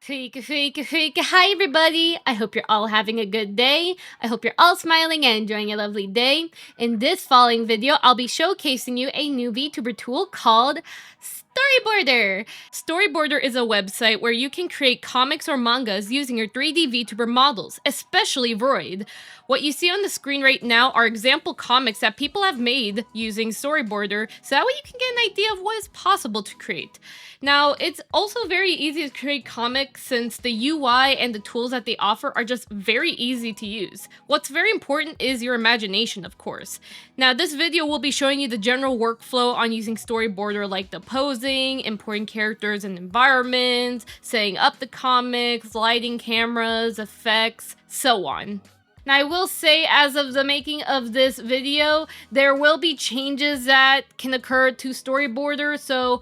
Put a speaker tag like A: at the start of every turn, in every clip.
A: Hi everybody! I hope you're all having a good day. I hope you're all smiling and enjoying a lovely day. In this following video, I'll be showcasing you a new VTuber tool called Storyboarder. Storyboarder is a website where you can create comics or mangas using your 3D VTuber models, especially Vroid. What you see on the screen right now are example comics that people have made using Storyboarder, so that way you can get an idea of what is possible to create. Now, it's also very easy to create comics since the UI and the tools that they offer are just very easy to use. What's very important is your imagination, of course. Now, this video will be showing you the general workflow on using Storyboarder, like the posing, importing characters and environments, setting up the comics, lighting, cameras, effects, so on. Now, I will say, as of the making of this video, there will be changes that can occur to Storyboarder, so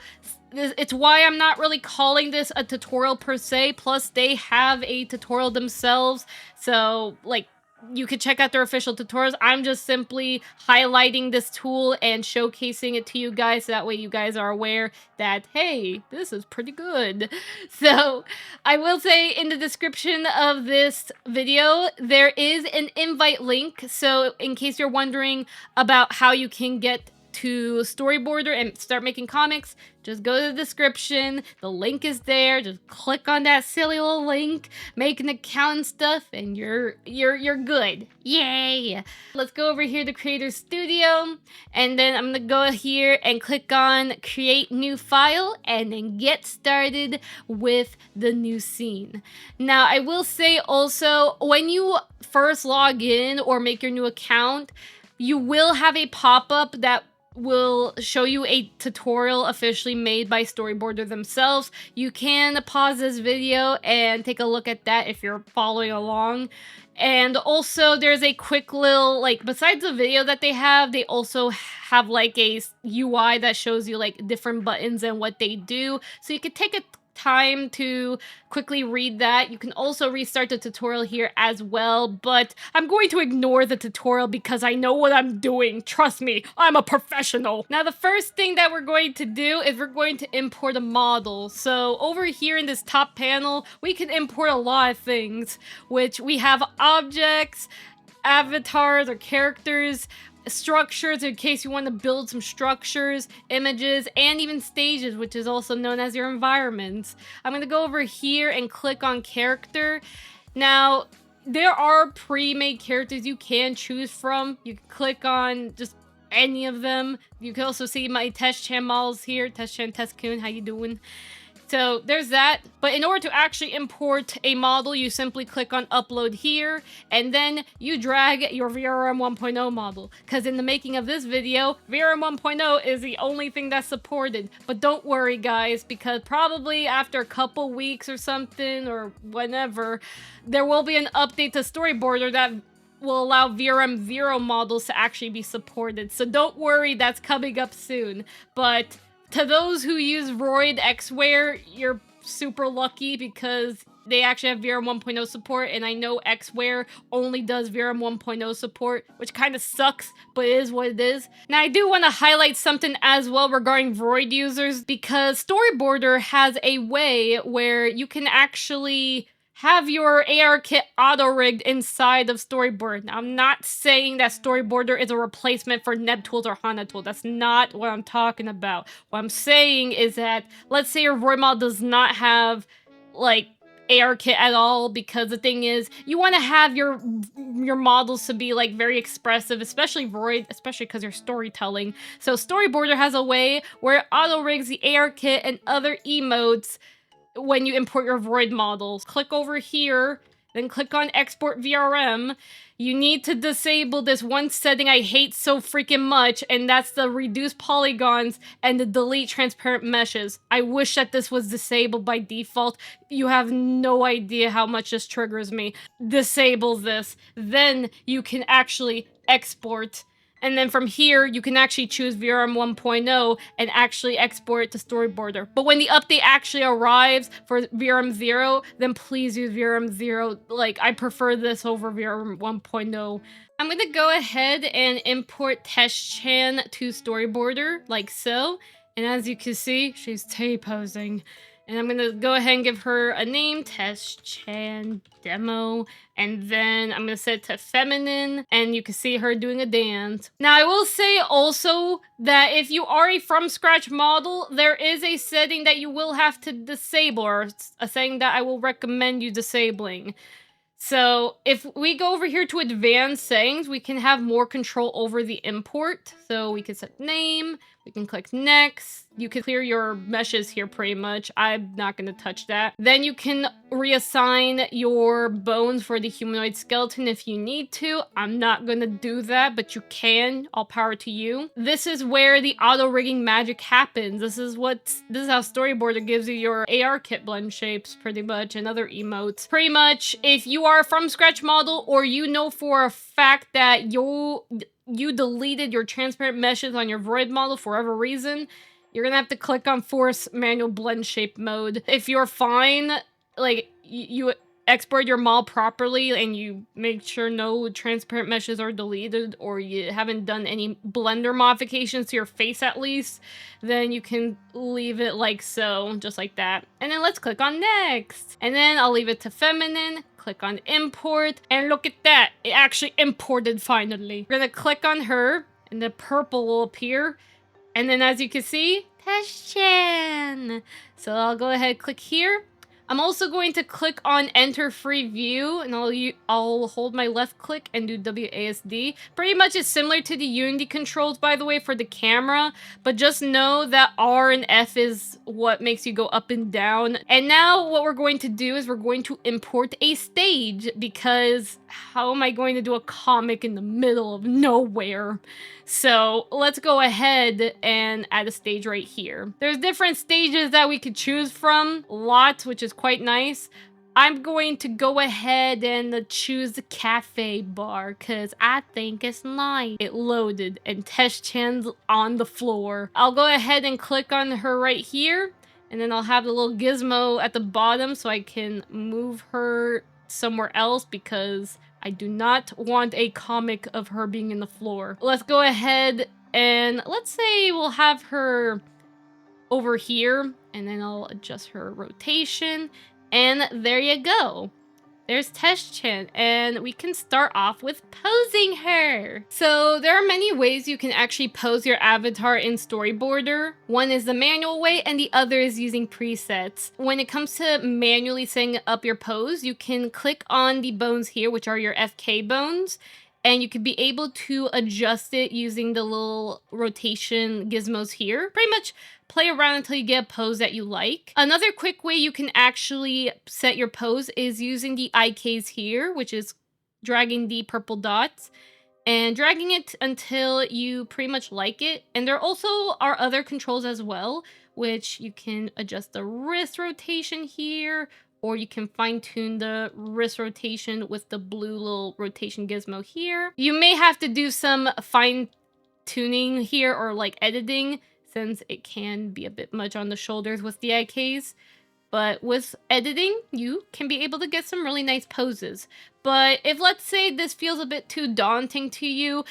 A: it's why I'm not really calling this a tutorial per se. Plus, they have a tutorial themselves, so, like, you could check out their official tutorials. I'm just simply highlighting this tool and showcasing it to you guys, so that way you guys are aware that, hey, this is pretty good. So, I will say in the description of this video, there is an invite link, so in case you're wondering about how you can get to Storyboarder and start making comics, just go to the description. The link is there. Just click on that silly little link, make an account and stuff, and you're good. Yay! Let's go over here to Creator Studio, and then I'm gonna go here and click on Create New File, and then get started with the new scene. Now, I will say also, when you first log in or make your new account, you will have a pop-up that will show you a tutorial officially made by Storyboarder themselves. You can pause this video and take a look at that if you're following along. And also, there's a quick little, like, besides the video that they also have like a UI that shows you like different buttons and what they do. So you could take a time to quickly read that. You can also restart the tutorial here as well, but I'm going to ignore the tutorial because I know what I'm doing. Trust me, I'm a professional. Now, the first thing that we're going to do is we're going to import a model. So over here in this top panel, we can import a lot of things, which we have objects, avatars or characters, structures in case you want to build some structures, images, and even stages, which is also known as your environments. I'm going to go over here and click on character. Now, there are pre-made characters you can choose from. You can click on just any of them. You can also see my Test-chan models here. Test-chan, Test-kun, how you doing? So there's that, but in order to actually import a model, you simply click on upload here, and then you drag your VRM 1.0 model, because in the making of this video, VRM 1.0 is the only thing that's supported. But don't worry guys, because probably after a couple weeks or something, or whenever, there will be an update to Storyboarder that will allow VRM 0 models to actually be supported. So don't worry, that's coming up soon. But to those who use Vroid Xware, you're super lucky because they actually have VRM 1.0 support, and I know Xware only does VRM 1.0 support, which kind of sucks, but it is what it is. Now, I do want to highlight something as well regarding Vroid users, because Storyboarder has a way where you can actually have your AR kit auto-rigged inside of Storyboarder. Now, I'm not saying that Storyboarder is a replacement for NebTools or HanaTools. That's not what I'm talking about. What I'm saying is that, let's say your Vroid model does not have, like, AR kit at all, because the thing is, you want to have your models to be, like, very expressive, especially Vroid, especially because you're storytelling. So Storyboarder has a way where it auto-rigs the AR kit and other emotes when you import your Vroid models. Click over here, then click on Export VRM. You need to disable this one setting I hate so freaking much, and that's the reduce polygons and the delete transparent meshes. I wish that this was disabled by default. You have no idea how much this triggers me. Disable this. Then you can actually export. And then from here, you can actually choose VRM 1.0 and actually export it to Storyboarder. But when the update actually arrives for VRM 0, then please use VRM 0. Like, I prefer this over VRM 1.0. I'm gonna go ahead and import Test-chan to Storyboarder, like so. And as you can see, she's T-posing. And I'm gonna go ahead and give her a name, Test Chan Demo. And then I'm gonna set it to feminine, and you can see her doing a dance. Now, I will say also that if you are a from scratch model, there is a setting that you will have to disable, or a setting that I will recommend you disabling. So if we go over here to advanced settings, we can have more control over the import. So we can set name, we can click next. You can clear your meshes here pretty much. I'm not going to touch that. Then you can reassign your bones for the humanoid skeleton if you need to. I'm not going to do that, but you can. All power to you. This is where the auto rigging magic happens. This is how Storyboarder gives you your AR kit blend shapes pretty much, and other emotes. Pretty much, if you are a from scratch model, or you know for a fact that you deleted your transparent meshes on your Vroid model for whatever reason, you're gonna have to click on force manual blend shape mode. If you're fine, like you export your model properly and you make sure no transparent meshes are deleted, or you haven't done any blender modifications to your face at least, then you can leave it like so, just like that. And then let's click on next. And then I'll leave it to feminine, click on import, and look at that, it actually imported finally. We're gonna click on her, and the purple will appear. And then as you can see, Tash-chan. So I'll go ahead and click here. I'm also going to click on enter free view, and I'll hold my left click and do WASD. Pretty much it's similar to the Unity controls, by the way, for the camera, but just know that R and F is what makes you go up and down. And now what we're going to do is we're going to import a stage, because how am I going to do a comic in the middle of nowhere? So let's go ahead and add a stage right here. There's different stages that we could choose from, lots, which is quite nice. I'm going to go ahead and choose the cafe bar, because I think it's nice. It loaded, and Tesh-chan's on the floor. I'll go ahead and click on her right here, and then I'll have the little gizmo at the bottom so I can move her somewhere else, because I do not want a comic of her being in the floor. Let's go ahead and let's say we'll have her over here, and then I'll adjust her rotation, and there you go. There's Tesh-chan, and we can start off with posing her. So there are many ways you can actually pose your avatar in Storyboarder. One is the manual way, and the other is using presets. When it comes to manually setting up your pose, you can click on the bones here, which are your FK bones, and you can be able to adjust it using the little rotation gizmos here. Pretty much play around until you get a pose that you like. Another quick way you can actually set your pose is using the IKs here, which is dragging the purple dots and dragging it until you pretty much like it. And there also are other controls as well, which you can adjust the wrist rotation here, or you can fine-tune the wrist rotation with the blue little rotation gizmo here. You may have to do some fine-tuning here, or like editing, since it can be a bit much on the shoulders with the IKs. But with editing, you can be able to get some really nice poses. But if, let's say, this feels a bit too daunting to you,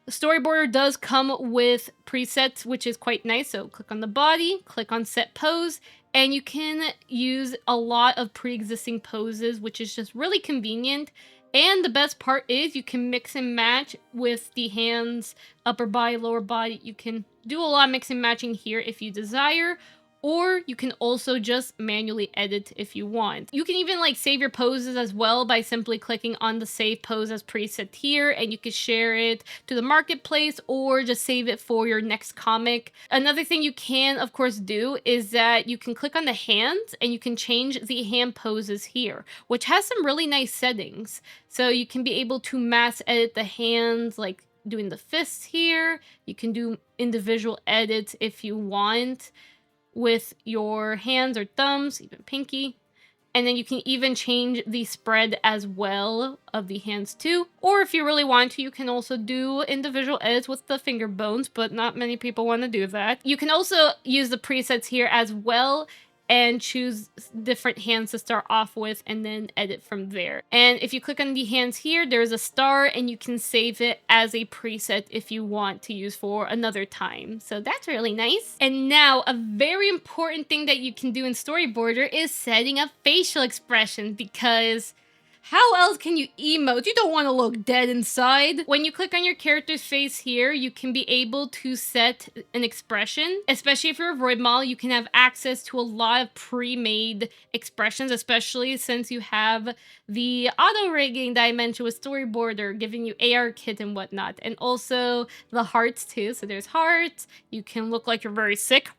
A: Storyboarder does come with presets, which is quite nice. So click on the body, click on set pose, and you can use a lot of pre-existing poses, which is just really convenient. And the best part is you can mix and match with the hands, upper body, lower body. You can do a lot of mix and matching here if you desire, or you can also just manually edit if you want. You can even like save your poses as well by simply clicking on the save pose as preset here, and you can share it to the marketplace or just save it for your next comic. Another thing you can of course do is that you can click on the hands and you can change the hand poses here, which has some really nice settings. So you can be able to mass edit the hands, like doing the fists here. You can do individual edits if you want with your hands or thumbs, even pinky. And then you can even change the spread as well of the hands too. Or if you really want to, you can also do individual edits with the finger bones, but not many people want to do that. You can also use the presets here as well. and choose different hands to start off with and then edit from there. And if you click on the hands here, there's a star and you can save it as a preset if you want to use for another time. So that's really nice. And now a very important thing that you can do in Storyboarder is setting up facial expression, because how else can you emote? You don't want to look dead inside. When you click on your character's face here, you can be able to set an expression. Especially if you're a Vroid model, you can have access to a lot of pre-made expressions, especially since you have the auto rigging that I mentioned with Storyboarder, giving you AR kit and whatnot. And also the hearts too. So there's hearts. You can look like you're very sick.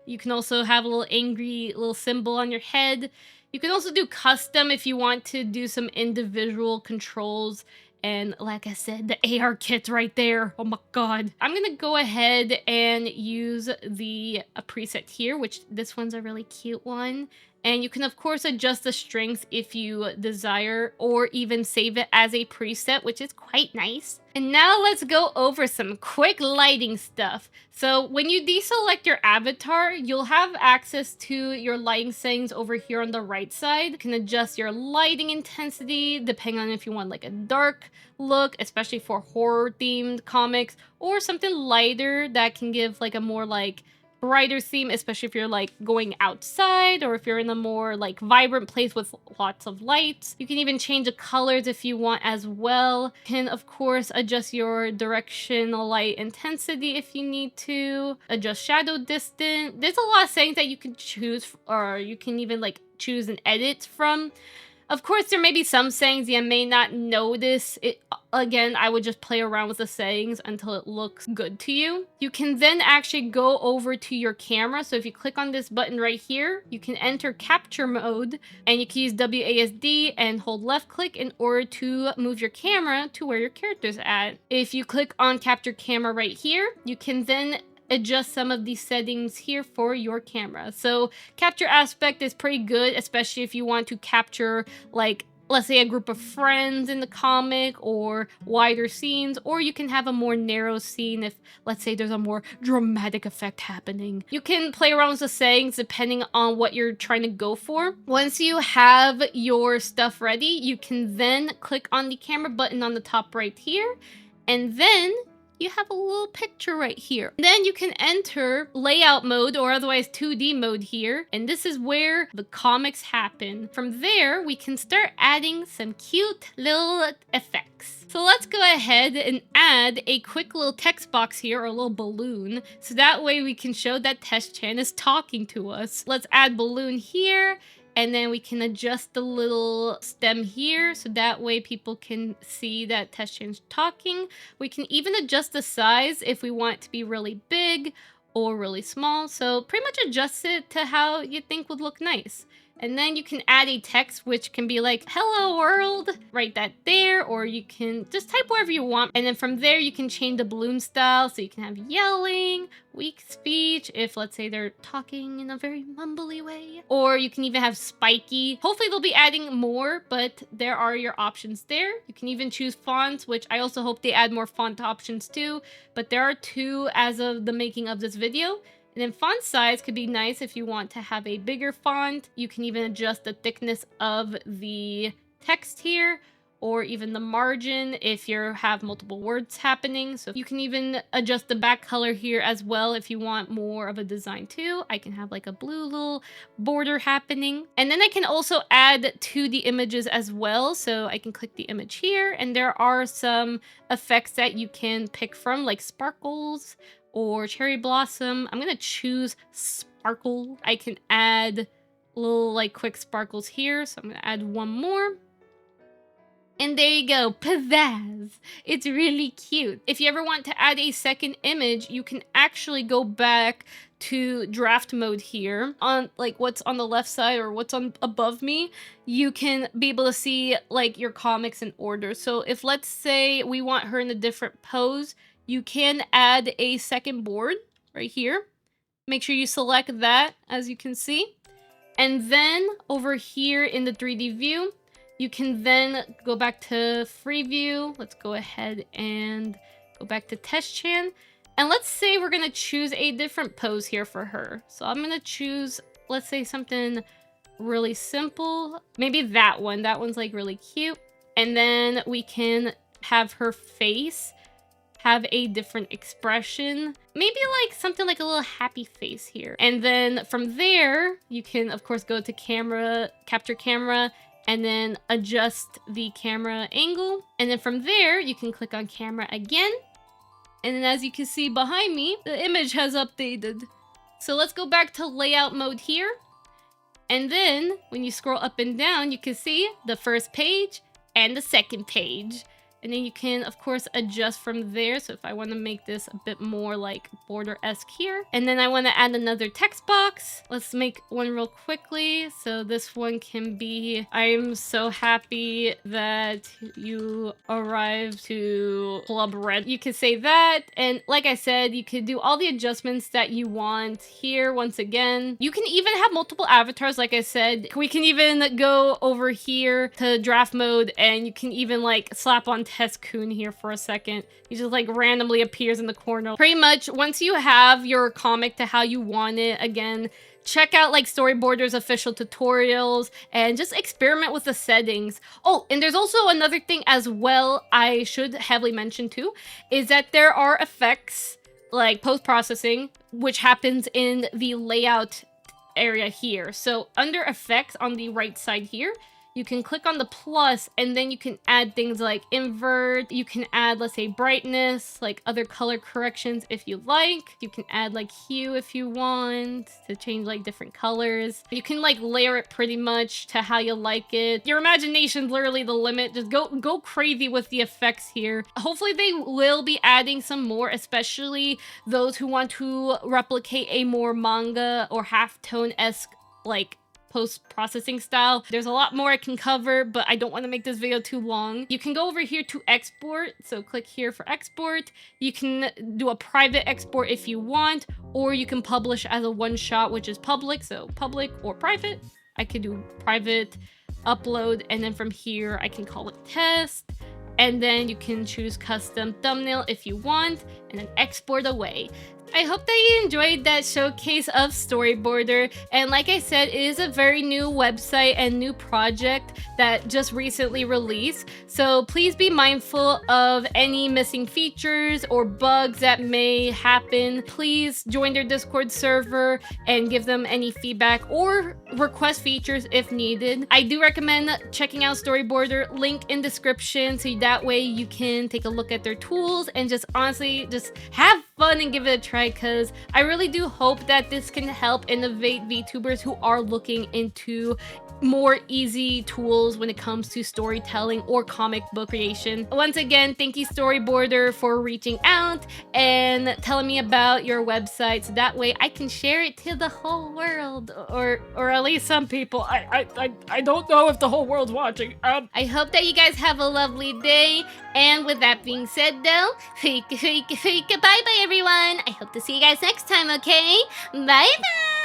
A: You can also have a little angry little symbol on your head. You can also do custom if you want to do some individual controls. And like I said, the AR kit's right there. Oh my god. I'm gonna go ahead and use the preset here, which this one's a really cute one. And you can, of course, adjust the strength if you desire, or even save it as a preset, which is quite nice. And now let's go over some quick lighting stuff. So when you deselect your avatar, you'll have access to your lighting settings over here on the right side. You can adjust your lighting intensity depending on if you want like a dark look, especially for horror themed comics, or something lighter that can give like a more like brighter theme, especially if you're like going outside or if you're in a more like vibrant place with lots of lights. You can even change the colors if you want as well. You can of course adjust your directional light intensity if you need to, adjust shadow distance. There's a lot of settings that you can choose, or you can even like choose and edit from. Of course, there may be some settings you may not notice. Again, I would just play around with the settings until it looks good to you. You can then actually go over to your camera. So if you click on this button right here, you can enter capture mode, and you can use WASD and hold left click in order to move your camera to where your character's at. If you click on capture camera right here, you can then adjust some of these settings here for your camera. So capture aspect is pretty good, especially if you want to capture like, let's say, a group of friends in the comic or wider scenes, or you can have a more narrow scene if, let's say, there's a more dramatic effect happening. You can play around with the settings depending on what you're trying to go for. Once you have your stuff ready, you can then click on the camera button on the top right here, and then you have a little picture right here. Then you can enter layout mode, or otherwise 2D mode here, and this is where the comics happen. From there, we can start adding some cute little effects. So let's go ahead and add a quick little text box here, or a little balloon, so that way we can show that Test-chan is talking to us. Let's add balloon here, and then we can adjust the little stem here, so that way people can see that Test-chan's talking. We can even adjust the size if we want it to be really big or really small. So pretty much adjust it to how you think would look nice. And then you can add a text, which can be like, hello world, write that there, or you can just type wherever you want. And then from there, you can change the balloon style. So you can have yelling, weak speech, if let's say they're talking in a very mumbly way, or you can even have spiky. Hopefully they'll be adding more, but there are your options there. You can even choose fonts, which I also hope they add more font options too, but there are 2 as of the making of this video. And then font size could be nice if you want to have a bigger font. You can even adjust the thickness of the text here, or even the margin if you have multiple words happening. So you can even adjust the back color here as well if you want more of a design too. I can have like a blue little border happening. And then I can also add to the images as well. So I can click the image here, and there are some effects that you can pick from, like sparkles or cherry blossom. I'm gonna choose sparkle. I can add little like quick sparkles here, so I'm gonna add one more. And there you go, pizzazz. It's really cute. If you ever want to add a second image, you can actually go back to draft mode here on like what's on the left side or what's on above me. You can be able to see like your comics in order. So if let's say we want her in a different pose, you can add a second board right here. Make sure you select that, as you can see. And then over here in the 3D view, you can then go back to free view. Let's go ahead and go back to Test-chan. And let's say we're gonna choose a different pose here for her. So I'm gonna choose let's say something really simple. Maybe that one. That one's like really cute. And then we can have her face have a different expression. Maybe like something like a little happy face here. And then from there, you can of course go to camera, capture camera, and then adjust the camera angle. And then from there, you can click on camera again. And then as you can see behind me, the image has updated. So let's go back to layout mode here. And then when you scroll up and down, you can see the first page and the second page. And then you can, of course, adjust from there. So if I want to make this a bit more like border-esque here. And then I want to add another text box. Let's make one real quickly. So this one can be, I'm so happy that you arrived to Club Red. You can say that. And like I said, you could do all the adjustments that you want here once again. You can even have multiple avatars, like I said. We can even go over here to draft mode, and you can even like slap on Tess-kun here for a second. He just like randomly appears in the corner. Pretty much once you have your comic to how you want it, again, check out like Storyboarder's official tutorials and just experiment with the settings. Oh, and there's also another thing as well I should heavily mention too, is that there are effects like post-processing, which happens in the layout area here. So under effects on the right side here, you can click on the plus, and then you can add things like invert. You can add, let's say, brightness, like other color corrections if you like. You can add like hue if you want to change like different colors. You can like layer it pretty much to how you like it. Your imagination's literally the limit. Just go crazy with the effects here. Hopefully they will be adding some more, especially those who want to replicate a more manga or halftone-esque like post-processing style. There's a lot more I can cover, but I don't want to make this video too long. You can go over here to export, so click here for export. You can do a private export if you want, or you can publish as a one-shot, which is public, so public or private. I could do private, upload, and then from here I can call it test, and then you can choose custom thumbnail if you want, and then export away. I hope that you enjoyed that showcase of Storyboarder, and like I said, it is a very new website and new project that just recently released, so please be mindful of any missing features or bugs that may happen. Please join their Discord server and give them any feedback or request features if needed. I do recommend checking out Storyboarder, link in description, so that way you can take a look at their tools and just honestly just have fun and give it a try, because I really do hope that this can help innovate VTubers who are looking into more easy tools when it comes to storytelling or comic book creation. Once again, thank you Storyboarder for reaching out and telling me about your website, so that way I can share it to the whole world, or at least some people. I don't know if the whole world's watching. I hope that you guys have a lovely day, and with that being said though, bye bye everyone. I hope to see you guys next time, okay? Bye bye.